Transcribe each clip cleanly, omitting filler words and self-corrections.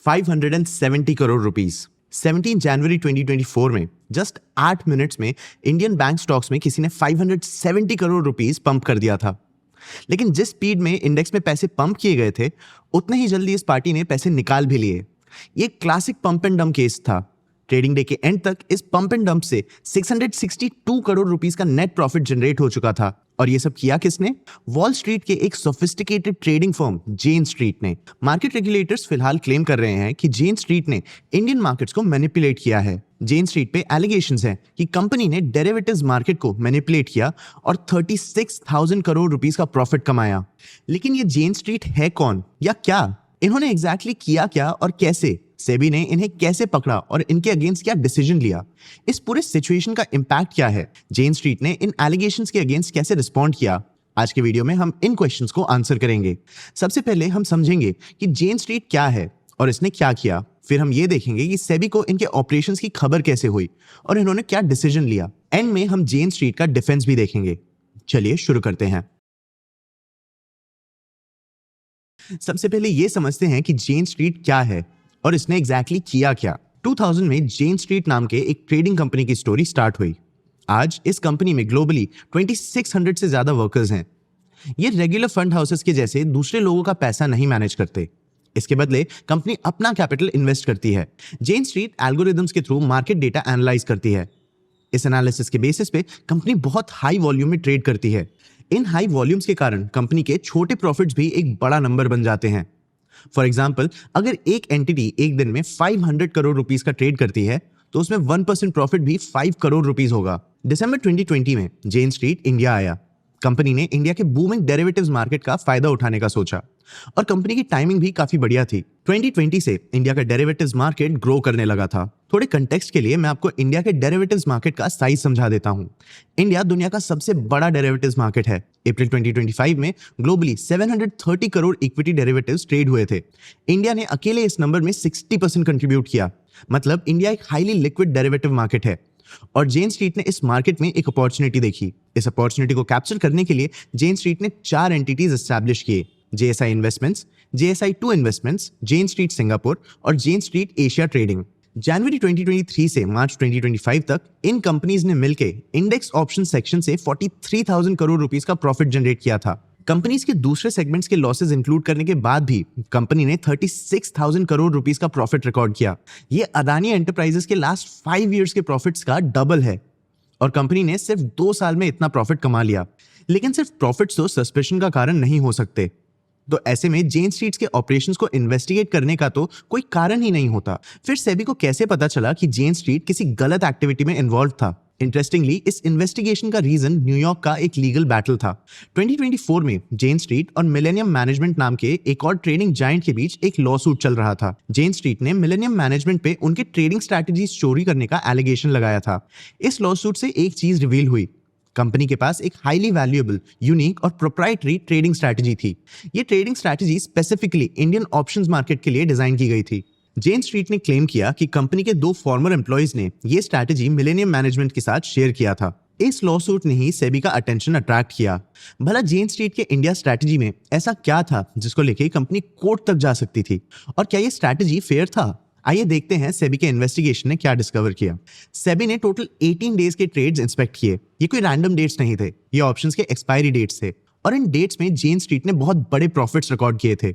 570 crore rupees. 17 जनवरी 2024 में just 8 minutes में Indian bank stocks में किसी ने 570 करोड़ रुपीस पंप कर दिया था। लेकिन जिस स्पीड में इंडेक्स में पैसे पंप किए गए थे, उतने ही जल्दी इस पार्टी ने पैसे निकाल भी लिए। ये classic pump and dump case था। ट्रेडिंग डे के एंड तक इस पंप एंड डंप से 662 करोड़ रुपीस का नेट प्रॉफिट जनरेट हो चुका था। और ये सब किया किसने? वॉल स्ट्रीट के एक सोफिस्टिकेटेड ट्रेडिंग फर्म जेन स्ट्रीट ने। मार्केट रेगुलेटर्स फिलहाल क्लेम कर रहे हैं कि जेन स्ट्रीट ने इंडियन मार्केट्स को मैनिपुलेट किया है। जेन स्ट्रीट पे एलिगेशंस हैं कि कंपनी ने डेरिवेटिव्स मार्केट को मैनिपुलेट किया और 36,000 करोड़ रुपीस का प्रॉफिट कमाया। लेकिन ये जेन स्ट्रीट है कौन या क्या? इन्होंने एग्जैक्टली किया क्या और कैसे? सेबी ने इन्हें कैसे पकड़ा और इनके अगेंस्ट क्या डिसीजन लिया? इस पूरे सिचुएशन का इंपैक्ट क्या है? जेन स्ट्रीट ने इन एलिगेशंस के अगेंस्ट कैसे रिस्पॉन्ड किया? आज के वीडियो में हम इन क्वेश्चंस को आंसर करेंगे। सबसे पहले हम समझेंगे कि जेन स्ट्रीट क्या है और इसने क्या किया। फिर हम ये देखेंगे कि सेबी को इनके ऑपरेशंस की खबर कैसे हुई और इन्होंने क्या डिसीजन लिया। एंड में हम जेन स्ट्रीट का डिफेंस भी देखेंगे। चलिए शुरू करते हैं। सबसे पहले ये समझते हैं कि जेन स्ट्रीट क्या है और इसने एग्जैक्टली किया क्या। 2000 में जेन स्ट्रीट नाम के एक ट्रेडिंग कंपनी की स्टोरी स्टार्ट हुई। आज इस कंपनी में ग्लोबली 2600 से ज्यादा वर्कर्स हैं। ये रेगुलर फंड हाउसेस के जैसे दूसरे लोगों का पैसा नहीं मैनेज करते। इसके बदले कंपनी अपना कैपिटल इन्वेस्ट करती है। जेन स्ट्रीट एल्गोरिदम्स के थ्रू मार्केट डेटा एनालाइज करती है। इस एनालिसिस के बेसिस पे कंपनी बहुत हाई वॉल्यूम में ट्रेड करती है। इन हाई वॉल्यूम्स के कारण कंपनी के छोटे प्रॉफिट्स भी एक बड़ा नंबर बन जाते हैं। फॉर एग्जाम्पल, अगर एक एंटिटी एक दिन में 500 करोड़ रुपीस का ट्रेड करती है तो उसमें 1% प्रॉफिट भी 5 करोड़ रुपीस होगा। दिसंबर 2020 में जेन स्ट्रीट इंडिया आया। कंपनी ने इंडिया के बूमिंग डेरिवेटिव्स मार्केट का फायदा उठाने का सोचा और कंपनी की टाइमिंग भी काफी बढ़िया थी। 2020 से इंडिया का डेरिवेटिव्स मार्केट ग्रो करने लगा था। थोड़े कंटेक्स्ट के लिए मैं आपको इंडिया के डेरिवेटिव्स मार्केट का साइज समझा देता हूं। इंडिया दुनिया का सबसे बड़ा डेरिवेटिव्स मार्केट है। अप्रैल 2025 में globally 730 crore equity derivatives trade हुए थे। इंडिया ने अकेले इस नंबर में 60% कंट्रीब्यूट किया। मतलब इंडिया एक हाईली लिक्विड डेरिवेटिव मार्केट है और जेन स्ट्रीट ने इस मार्केट में एक अपॉर्चुनिटी देखी। इस अपॉर्चुनिटी को कैप्चर करने के लिए जेन स्ट्रीट ने 4 एंटिटीज एस्टैब्लिश किए: JSI इन्वेस्टमेंट्स, JSI 2 इन्वेस्टमेंट्स, जेन स्ट्रीट सिंगापुर और जेन स्ट्रीट एशिया ट्रेडिंग। जनवरी 2023 से मार्च 2025 तक इन कंपनीज ने मिलकर इंडेक्स ऑप्शन सेक्शन से 43,000 करोड़ रुपीस का प्रॉफिट जनरेट किया था। कंपनीज के दूसरे सेगमेंट्स के लॉसेस इंक्लूड करने के बाद भी कंपनी ने 36,000 करोड़ रुपीस का प्रॉफिट रिकॉर्ड किया। ये अदानी एंटरप्राइजेस के लास्ट 5 इयर्स के प्रॉफिट्स का डबल है और कंपनी ने सिर्फ 2 साल में इतना प्रॉफिट कमा लिया। लेकिन सिर्फ प्रॉफिट्स तो सस्पेंशन का कारण नहीं हो सकते। तो ऐसे में जेन स्ट्रीट के ऑपरेशंस को इन्वेस्टिगेट करने का तो कोई कारण ही नहीं होता। फिर सेबी को कैसे पता चला कि जेन स्ट्रीट किसी गलत एक्टिविटी में इन्वॉल्व था? इंटरेस्टिंगली, इस इन्वेस्टिगेशन का रीजन न्यूयॉर्क का एक लीगल बैटल था। 2024 में जेन स्ट्रीट और मिलेनियम मैनेजमेंट नाम के एक और ट्रेडिंग जायंट के बीच एक लॉ सूट चल रहा था। जेन स्ट्रीट ने मिलेनियम मैनेजमेंट पे उनके ट्रेडिंग स्ट्रैटेजीज चोरी करने का एलिगेशन लगाया था। इस लॉ सूट से एक चीज रिवील हुई: कंपनी के पास एक हाईली वैल्यूएबल, यूनिक और प्रोप्राइटरी ट्रेडिंग स्ट्रैटेजी थी। ये trading strategy specifically Indian options market के लिए डिजाइन की गई थी। जेन स्ट्रीट ने क्लेम किया कि कंपनी के 2 फॉर्मर एम्प्लॉइज ने ये स्ट्रैटेजी मिलेनियम मैनेजमेंट के साथ शेयर किया था। इस लॉ सूट ने ही सेबी का अटेंशन अट्रैक्ट किया। भला जेन स्ट्रीट के इंडिया स्ट्रैटेजी में ऐसा क्या था जिसको लेके कंपनी कोर्ट तक जा सकती थी? और क्या ये स्ट्रैटेजी फेयर था? आइए देखते हैं सेबी के इन्वेस्टिगेशन ने क्या डिस्कवर किया। सेबी ने टोटल 18 डेज के ट्रेड्स इंस्पेक्ट किए। ये कोई रैंडम डेट्स नहीं थे, ये ऑप्शंस के एक्सपायरी डेट्स थे और इन डेट्स में जेन स्ट्रीट ने बहुत बड़े प्रॉफिट्स रिकॉर्ड किए थे।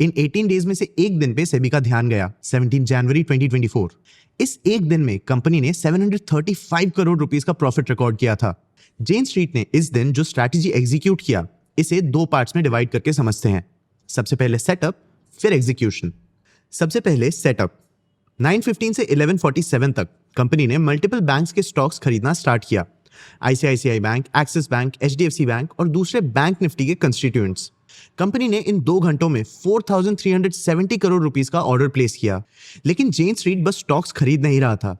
इन 18 डेज में से एक दिन पे सेबी का ध्यान गया, 17 जनवरी 2024। इस एक दिन में कंपनी ने 735 करोड़ रुपीस का प्रॉफिट रिकॉर्ड किया था। जेन स्ट्रीट ने इस दिन जो स्ट्रैटेजी एग्जीक्यूट किया, इसे 2 पार्ट्स में डिवाइड करके समझते हैं। सबसे पहले सेटअप, फिर एग्जीक्यूशन। सबसे पहले सेटअप। 9:15 से 11:47 तक कंपनी ने मल्टीपल बैंक्स के स्टॉक्स खरीदना स्टार्ट किया। ICICI bank, axis bank, HDFC bank और दूसरे बैंक निफ्टी के कंस्टिट्यूएंट्स। कंपनी ने इन 2 घंटों में 4,370 करोड़ रुपीस का ऑर्डर प्लेस किया। लेकिन जेन स्ट्रीट बस स्टॉक्स खरीद नहीं रहा था।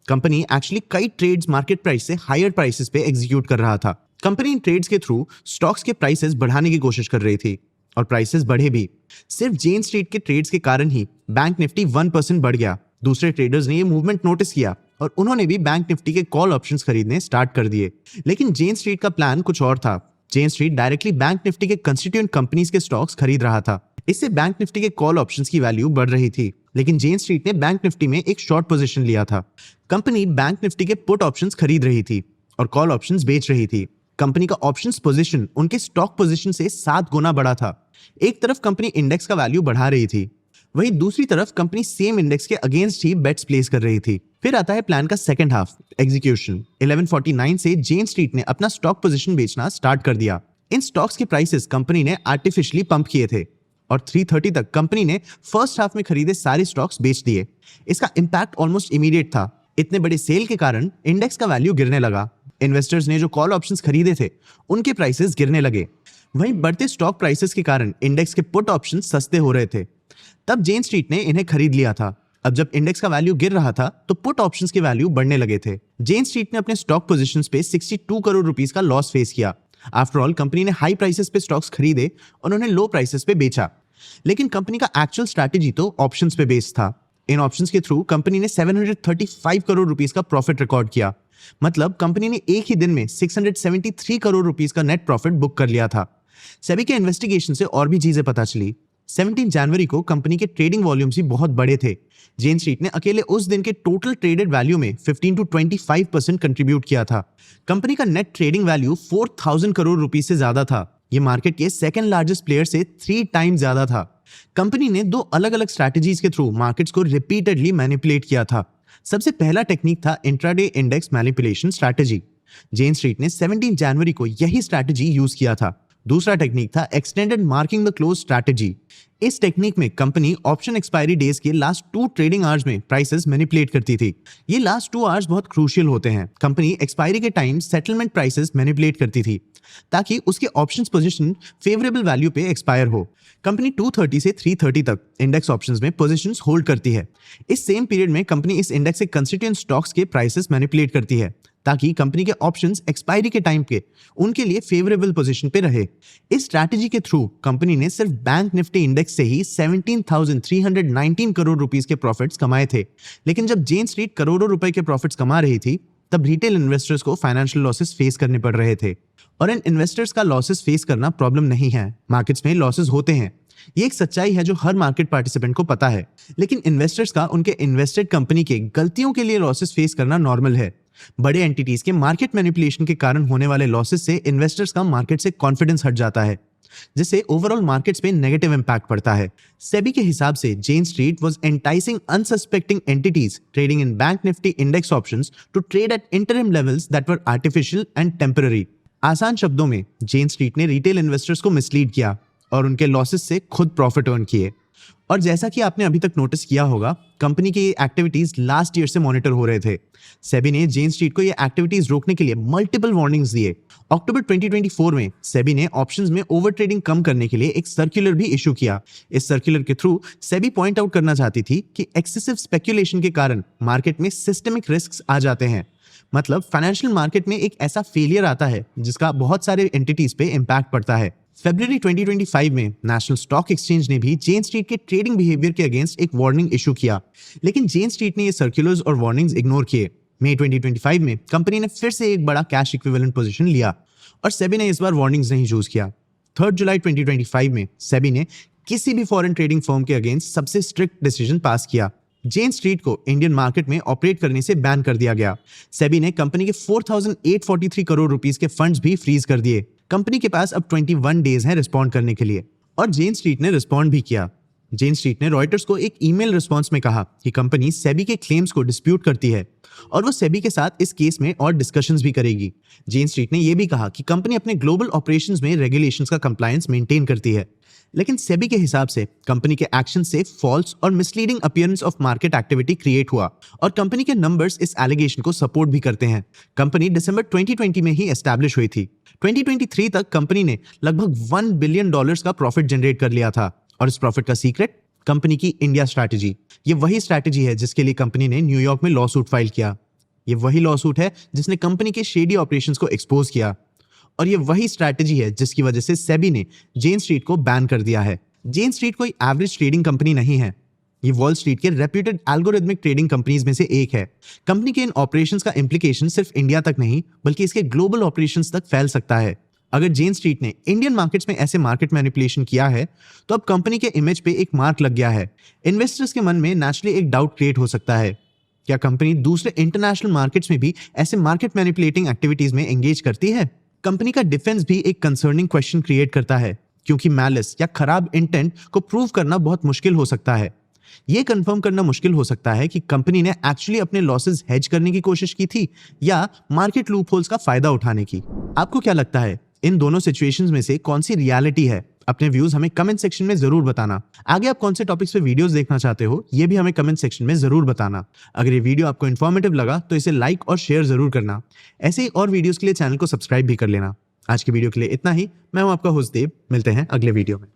कंपनी एक्चुअली कई ट्रेड्स मार्केट प्राइस से हायर प्राइसेस पे एग्जीक्यूट कर रहा था। कंपनी इन ट्रेड्स के थ्रू स्टॉक्स के प्राइसेस बढ़ाने की कोशिश कर रही थी और प्राइसेस बढ़े भी। सिर्फ जेन स्ट्रीट के ट्रेड्स के कारण ही बैंक निफ्टी 1% बढ़ गया। दूसरे ट्रेडर्स ने ये मूवमेंट नोटिस किया और उन्होंने भी बैंक निफ्टी के कॉल ऑप्शंस खरीदने स्टार्ट कर दिए। लेकिन जेन स्ट्रीट का प्लान कुछ और था। जेन स्ट्रीट डायरेक्टली बैंक निफ्टी के कंस्टिट्यूएंट कंपनीज के स्टॉक्स खरीद रहा था। इससे बैंक निफ्टी के कॉल ऑप्शंस की वैल्यू बढ़ रही थी, लेकिन जेन स्ट्रीट ने बैंक निफ्टी में एक शॉर्ट पोजीशन लिया था। कंपनी बैंक निफ्टी के पुट ऑप्शंस खरीद रही थी और कॉल ऑप्शंस बेच रही थी। कंपनी का ऑप्शंस पोजीशन उनके स्टॉक पोजीशन से 7 गुना बड़ा था। एक तरफ कंपनी इंडेक्स का वैल्यू बढ़ा रही थी, वहीं दूसरी तरफ कंपनी सेम इंडेक्स के अगेंस्ट ही बेट्स प्लेस कर रही थी। फिर आता है प्लान का सेकंड हाफ, एग्जीक्यूशन। 1149 से जेन स्ट्रीट ने अपना स्टॉक पोजीशन बेचना स्टार्ट कर दिया। इन स्टॉक्स के प्राइसेस कंपनी ने आर्टिफिशियली पंप किए थे और 3:30 तक कंपनी ने फर्स्ट हाफ में खरीदे सारे स्टॉक्स बेच दिए। इसका इंपैक्ट ऑलमोस्ट इमीडिएट था। इतने बड़े सेल के कारण इंडेक्स का वैल्यू गिरने लगा। इन्वेस्टर्स ने जो कॉल ऑप्शंस खरीदे थे उनके प्राइसेस गिरने लगे। वहीं बढ़ते स्टॉक प्राइसेस के कारण इंडेक्स के पुट ऑप्शंस सस्ते हो रहे थे। तब जेन स्ट्रीट ने इन्हें खरीद लिया था। अब जब इंडेक्स का वैल्यू गिर रहा था तो पुट ऑप्शंस के वैल्यू बढ़ने लगे थे। जेन स्ट्रीट ने अपने स्टॉक पोजीशंस पे 62 करोड़ रुपीस का लॉस फेस किया। आफ्टर ऑल कंपनी ने हाई प्राइसेस पे स्टॉक्स खरीदे और उन्हें लो प्राइसेस पे बेचा, लेकिन कंपनी का एक्चुअल स्ट्रैटेजी तो ऑप्शंस पे बेस्ड था। इन ऑप्शंस के थ्रू कंपनी ने 735 करोड़ रुपीस का प्रॉफिट रिकॉर्ड किया। मतलब कंपनी ने एक ही दिन में 673 करोड़ रुपीस का नेट प्रॉफिट बुक कर लिया था। सेबी के इन्वेस्टिगेशन से और भी चीजें पता चली। 17 जनवरी को कंपनी के ट्रेडिंग वॉल्यूम्स भी बहुत बड़े थे। जेन स्ट्रीट ने अकेले उस दिन के टोटल ट्रेडेड वैल्यू में 15 to 25% कंट्रीब्यूट किया था। कंपनी का net trading value 4000 crore rupees से ज्यादा था। ये मार्केट के सेकंड लार्जेस्ट प्लेयर से 3 टाइम्स ज्यादा था। कंपनी ने 2 अलग अलग स्ट्रैटेजीज के थ्रू मार्केट्स को रिपीटेडली मैनिपुलेट किया था। सबसे पहला टेक्निक था इंट्राडे इंडेक्स मैनिपुलेशन स्ट्रैटेजी। जेन स्ट्रीट ने 17 जनवरी को यही स्ट्रैटेजी यूज किया था। दूसरा टेक्निक था extended marking the close strategy. इस टेक्निक में कंपनी ऑप्शन एक्सपायरी डेज के लास्ट 2 ट्रेडिंग आवर्स में प्राइसेस मैनिपुलेट करती थी। ये लास्ट 2 आवर्स बहुत क्रूशियल होते हैं। कंपनी एक्सपायरी के टाइम सेटलमेंट प्राइसेस मैनिपुलेट करती थी ताकि उसके ऑप्शंस पोजीशन फेवरेबल वैल्यू पे एक्सपायर हो। कंपनी 2:30 से 3:30 तक इंडेक्स ऑप्शंस में पोजीशंस होल्ड करती है। इस सेम पीरियड में कंपनी इस इंडेक्स के कंस्टिट्यूएंट स्टॉक्स के प्राइसेस मैनिपुलेट करती है ताकि कंपनी के ऑप्शंस एक्सपायरी के टाइम के उनके लिए फेवरेबल पोजीशन पे रहे। इस स्ट्रैटेजी के थ्रू कंपनी ने सिर्फ बैंक निफ्टी इंडेक्स से ही 17,319 करोड़ रुपीस के प्रॉफिट्स कमाए थे। लेकिन जब जेन स्ट्रीट करोड़ों रुपए के प्रॉफिट्स कमा रही थी तब रिटेल इन्वेस्टर्स को फाइनेंशियल लॉसेस फेस करने पड़ रहे थे। और इन इन्वेस्टर्स का लॉसेस फेस करना प्रॉब्लम नहीं है। मार्केट्स में लॉसेस होते हैं, ये एक सच्चाई है जो हर मार्केट पार्टिसिपेंट को पता है। लेकिन इन्वेस्टर्स का उनके इन्वेस्टेड कंपनी के गलतियों के लिए लॉसेस फेस करना नॉर्मल है। बड़े एंटिटीज के मार्केट मैनिपुलेशन के कारण होने वाले लॉसेस से इन्वेस्टर्स का मार्केट से कॉन्फिडेंस हट जाता है, जिससे ओवरऑल मार्केट्स पे नेगेटिव इंपैक्ट पड़ता है। सेबी के हिसाब से Jane Street was enticing unsuspecting entities trading in bank Nifty index options to trade at interim levels that were artificial and temporary. आसान शब्दों में जेन स्ट्रीट ने रिटेल इन्वेस्टर्स को मिसलीड किया और उनके लॉसेस से खुद प्रॉफिट अर्न किए। और जैसा कि आपने अभी तक नोटिस किया होगा, कंपनी के एक्टिविटीज लास्ट ईयर से मॉनिटर हो रहे थे। सेबी ने जेन स्ट्रीट को ये एक्टिविटीज रोकने के लिए मल्टीपल वार्निंग्स दिए। अक्टूबर 2024 में सेबी ने ऑप्शंस में ओवर ट्रेडिंग कम करने के लिए एक सर्कुलर भी इशू किया। इस सर्कुलर के थ्रू सेबी पॉइंट आउट करना चाहती थी कि एक्सेसिव स्पेक्यूलेशन के कारण मार्केट में सिस्टमिक रिस्क्स आ जाते हैं। मतलब फाइनेंशियल मार्केट में एक ऐसा फेलियर आता है जिसका बहुत सारे एंटिटीज पे इंपैक्ट पड़ता है। फरवरी 2025 में नेशनल स्टॉक एक्सचेंज ने भी जेन स्ट्रीट के ट्रेडिंग बिहेवियर के अगेंस्ट एक वार्निंग इशू किया, लेकिन जेन स्ट्रीट ने ये सर्कुलर्स और वार्निंग्स इग्नोर किए। मई 2025 में कंपनी ने फिर से एक बड़ा कैश इक्विवेलेंट पोजीशन लिया और सेबी ने इस बार वार्निंग्स नहीं यूज किया। 3 जुलाई 2025 में सेबी ने किसी भी फॉरेन ट्रेडिंग फर्म के अगेंस्ट सबसे स्ट्रिक्ट डिसीजन पास किया। जेन स्ट्रीट को इंडियन मार्केट में ऑपरेट करने से बैन कर दिया गया। सेबी ने कंपनी के 4,843 करोड़ रुपीस के फंड्स भी फ्रीज कर दिए। कंपनी के पास अब 21 डेज हैं रिस्पॉन्ड करने के लिए और जेन स्ट्रीट ने रिस्पॉन्ड भी किया। जेन स्ट्रीट ने रॉयटर्स को एक ईमेल रिस्पॉन्स में कहा कि कंपनी सेबी के क्लेम्स को डिस्प्यूट करती है और वो सेबी के साथ इस केस में और डिस्कशंस भी करेगी। जेन स्ट्रीट ने यह भी कहा कि कंपनी अपने ग्लोबल ऑपरेशंस में रेगुलेशंस का कंप्लायंस मेंटेन करती है, लेकिन सेबी के हिसाब से कंपनी के एक्शन से फॉल्स और misleading appearance of market activity create हुआ और कंपनी के नंबर्स इस एलिगेशन को सपोर्ट भी करते हैं। कंपनी दिसंबर 2020 में ही एस्टैब्लिश हुई थी। 2023 तक कंपनी ने लगभग $1 बिलियन का प्रॉफिट जनरेट कर लिया था और इस प्रॉफिट का सीक्रेट कंपनी की इंडिया स्ट्रैटेजी। ये वही स्ट्रैटेजी है जिसके लिए कंपनी ने न्यूयॉर्क में लॉ सूट फाइल किया। ये वही लॉ सूट है जिसने कंपनी के शेडी ऑपरेशंस को एक्सपोज किया और ये वही स्ट्रैटेजी है जिसकी वजह से सेबी ने जेन स्ट्रीट को बैन कर दिया है। जेन स्ट्रीट कोई एवरेज ट्रेडिंग कंपनी नहीं है, ये वॉल स्ट्रीट के रेप्यूटेड एल्गोरिथमिक ट्रेडिंग कंपनीज में से एक है। कंपनी के इन ऑपरेशंस का इंप्लीकेशन सिर्फ इंडिया तक नहीं बल्कि इसके ग्लोबल ऑपरेशंस तक फैल सकता है। अगर जेन स्ट्रीट ने इंडियन मार्केट्स में ऐसे मार्केट मैनिपुलेशन किया है तो अब कंपनी के इमेज पे एक मार्क लग गया है। इन्वेस्टर्स के मन में नेचुरली एक डाउट क्रिएट हो सकता है, क्या कंपनी दूसरे इंटरनेशनल मार्केट्स में भी ऐसे मार्केट मैनिपुलेटिंग एक्टिविटीज में एंगेज करती है? कंपनी का डिफेंस भी एक कंसर्निंग क्वेश्चन क्रिएट करता है, क्योंकि मैलिस या खराब इंटेंट को प्रूव करना बहुत मुश्किल हो सकता है। यह कंफर्म करना मुश्किल हो सकता है कि कंपनी ने एक्चुअली अपने लॉसेस हेज करने की कोशिश की थी या मार्केट लूपहोल्स का फायदा उठाने की। आपको क्या लगता है, इन दोनों सिचुएशंस में से कौन सी रियलिटी है? अपने व्यूज हमें कमेंट सेक्शन में जरूर बताना। आगे आप कौन से टॉपिक्स पे वीडियोस देखना चाहते हो, ये भी हमें कमेंट सेक्शन में जरूर बताना। अगर ये वीडियो आपको इन्फॉर्मेटिव लगा तो इसे लाइक और शेयर जरूर करना। ऐसे ही और वीडियोस के लिए चैनल को सब्सक्राइब भी कर लेना। आज की वीडियो के लिए इतना ही। मैं हूं आपका होस्ट देव। मिलते हैं अगले वीडियो में।